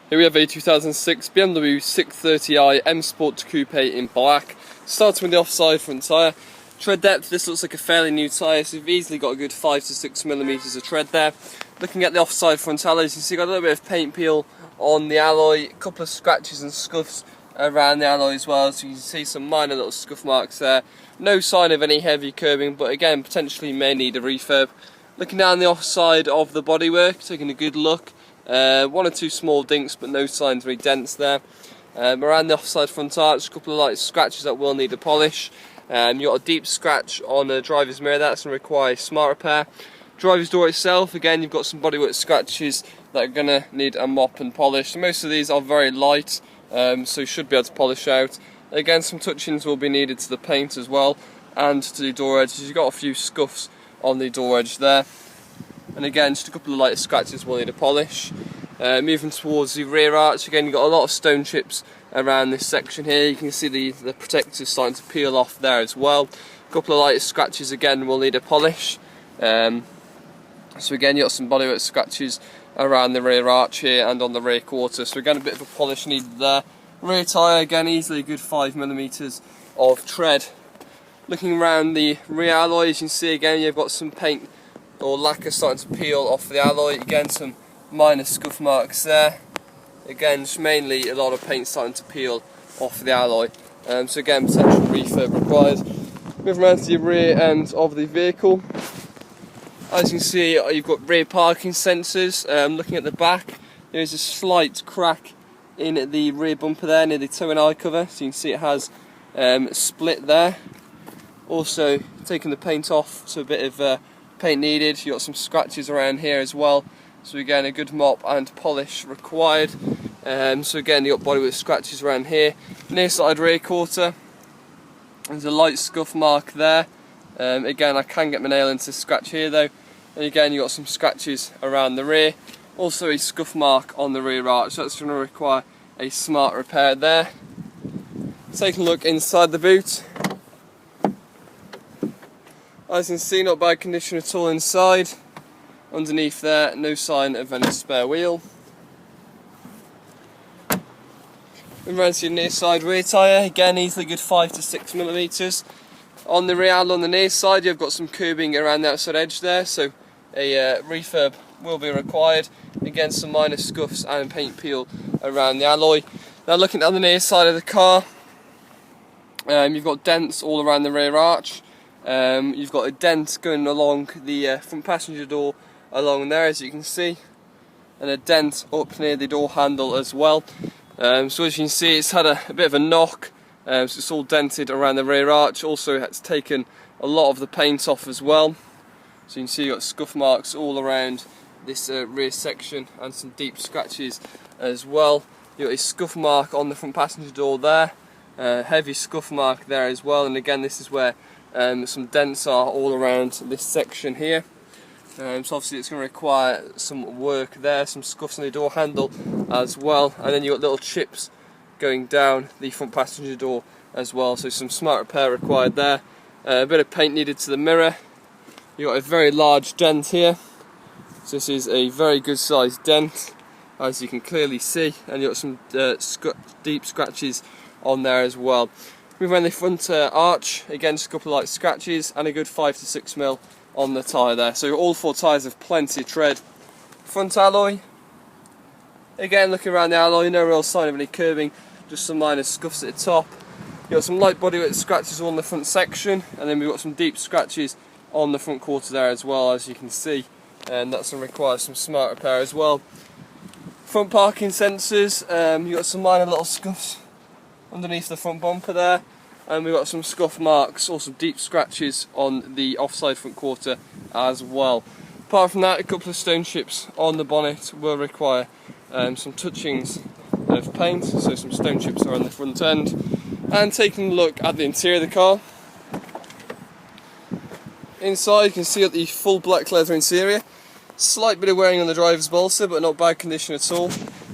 Here we have a 2006 BMW 630i M Sport Coupe in black. Starting with the offside front tyre. Tread depth, this looks like a fairly new tyre, so you've easily got a good 5 to 6 millimeters of tread there. Looking at the offside front alloys, you can see got a little bit of paint peel on the alloy, a couple of scratches and scuffs around the alloy as well, so you can see some minor little scuff marks there. No sign of any heavy curbing, but again, potentially may need a refurb. Looking down the offside of the bodywork, taking a good look. One or two small dinks, but no signs of any dents there. Around the offside front arch, a couple of light scratches that will need a polish. You've got a deep scratch on the driver's mirror, that's going to require a smart repair. Driver's door itself, again, you've got some bodywork scratches that are going to need a mop and polish. So most of these are very light, so you should be able to polish out. Again, some touch-ins will be needed to the paint as well, and to the door edges. You've got a few scuffs on the door edge there. And again, just a couple of light scratches will need a polish. Moving towards the rear arch, again you've got a lot of stone chips around this section here. You can see the protectors starting to peel off there as well. A couple of light scratches again will need a polish. So again, you've got some bodywork scratches around the rear arch here and on the rear quarter. So again, a bit of a polish needed there. Rear tyre, again, easily a good 5 millimeters of tread. Looking around the rear alloys, you can see again you've got some paint or lacquer starting to peel off the alloy. Again, some minor scuff marks there. Again, just mainly a lot of paint starting to peel off the alloy. So again, potential refurb required. Moving around to the rear end of the vehicle. As you can see, you've got rear parking sensors. Looking at the back, there is a slight crack in the rear bumper there near the toe and eye cover. So you can see it has split there. Also, taking the paint off, so a bit of paint needed. You've got some scratches around here as well, so again a good mop and polish required. So again, you've got bodywork scratches around here. Near side rear quarter, there's a light scuff mark there. Again, I can get my nail into this scratch here though. And again, you've got some scratches around the rear. Also a scuff mark on the rear arch, so that's going to require a smart repair there. Taking a look inside the boot. As you can see, not bad condition at all inside. Underneath there, no sign of any spare wheel. Moving around to your near side rear tyre, again easily good 5 to 6 millimeters. On the rear on the near side, you've got some curbing around the outside edge there, so a refurb will be required. Again, some minor scuffs and paint peel around the alloy. Now looking down the near side of the car, you've got dents all around the rear arch. You've got a dent going along the front passenger door along there, as you can see, and a dent up near the door handle as well. So as you can see, it's had a bit of a knock, so it's all dented around the rear arch. Also, it's taken a lot of the paint off as well, so you can see you've got scuff marks all around this rear section and some deep scratches as well. You've got a scuff mark on the front passenger door there, heavy scuff mark there as well, and again this is where some dents are all around this section here. So obviously it's going to require some work there, some scuffs on the door handle as well, and then you've got little chips going down the front passenger door as well, so some smart repair required there. A bit of paint needed to the mirror. You've got a very large dent here, so this is a very good sized dent, as you can clearly see, and you've got some deep scratches on there as well. Moving around the front arch, again just a couple of light scratches and a good 5 to 6 mil on the tyre there. So all four tyres have plenty of tread. Front alloy, again looking around the alloy, no real sign of any curbing, just some minor scuffs at the top. You've got some light bodywork scratches on the front section, and then we've got some deep scratches on the front quarter there as well, as you can see, and that's going to require some smart repair as well. Front parking sensors, you've got some minor little scuffs underneath the front bumper there, and we've got some scuff marks or some deep scratches on the offside front quarter as well. Apart from that, a couple of stone chips on the bonnet will require some touchings of paint, so some stone chips around the front end. And taking a look at the interior of the car, inside you can see the full black leather interior, slight bit of wearing on the driver's bolster but not bad condition at all.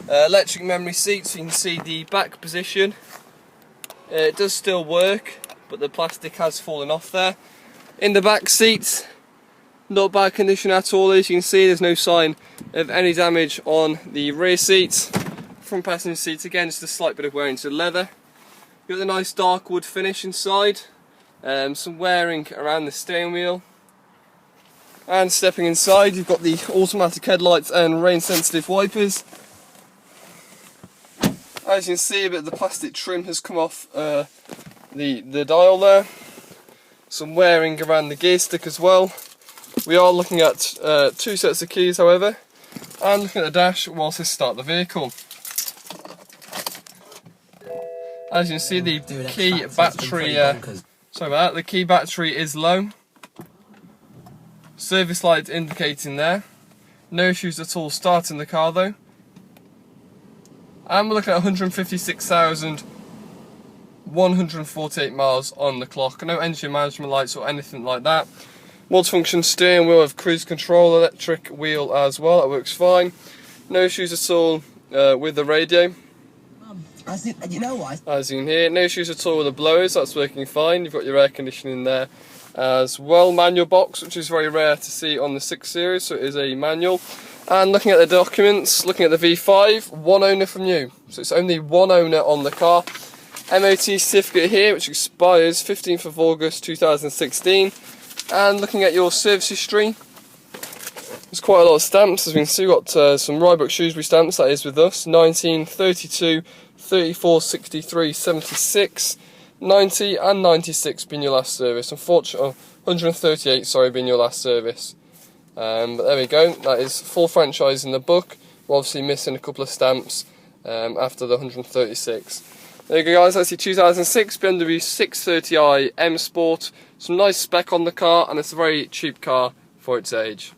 Electric memory seats, you can see the back position. It does still work, but the plastic has fallen off there. In the back seats, not bad condition at all. As you can see, there's no sign of any damage on the rear seats. front passenger seat again, just a slight bit of wear into leather. You've got the nice dark wood finish inside, some wearing around the steering wheel. And stepping inside, you've got the automatic headlights and rain sensitive wipers. As you can see, a bit of the plastic trim has come off the dial there. Some wearing around the gear stick as well. We are looking at 2 sets of keys, however, and looking at the dash whilst I start the vehicle. As you can see, the key battery, the key battery is low. Service light indicating there. No issues at all starting the car though. And we're looking at 150,148 miles on the clock. No engine management lights or anything like that. Multifunction steering wheel with cruise control, electric wheel as well, that works fine. No issues at all with the radio. You know what? As you can hear, no issues at all with the blowers, that's working fine. You've got your air conditioning there as well. Manual box, which is very rare to see on the 6 Series, so it is a manual. And looking at the documents, looking at the V5, 1 owner from new. So it's only 1 owner on the car. MOT certificate here, which expires 15th of August 2016. And looking at your service history, there's quite a lot of stamps. As we can see, we've got some Rybrook Shrewsbury stamps, that is with us. 1932, 34, 63, 76, 90 and 96 being your last service. Unfortunately, 138, sorry, being your last service. But there we go, that is full franchise in the book. We're obviously missing a couple of stamps after the 136. There you go guys, that's the 2006 BMW 630i M Sport. Some nice spec on the car, and it's a very cheap car for its age.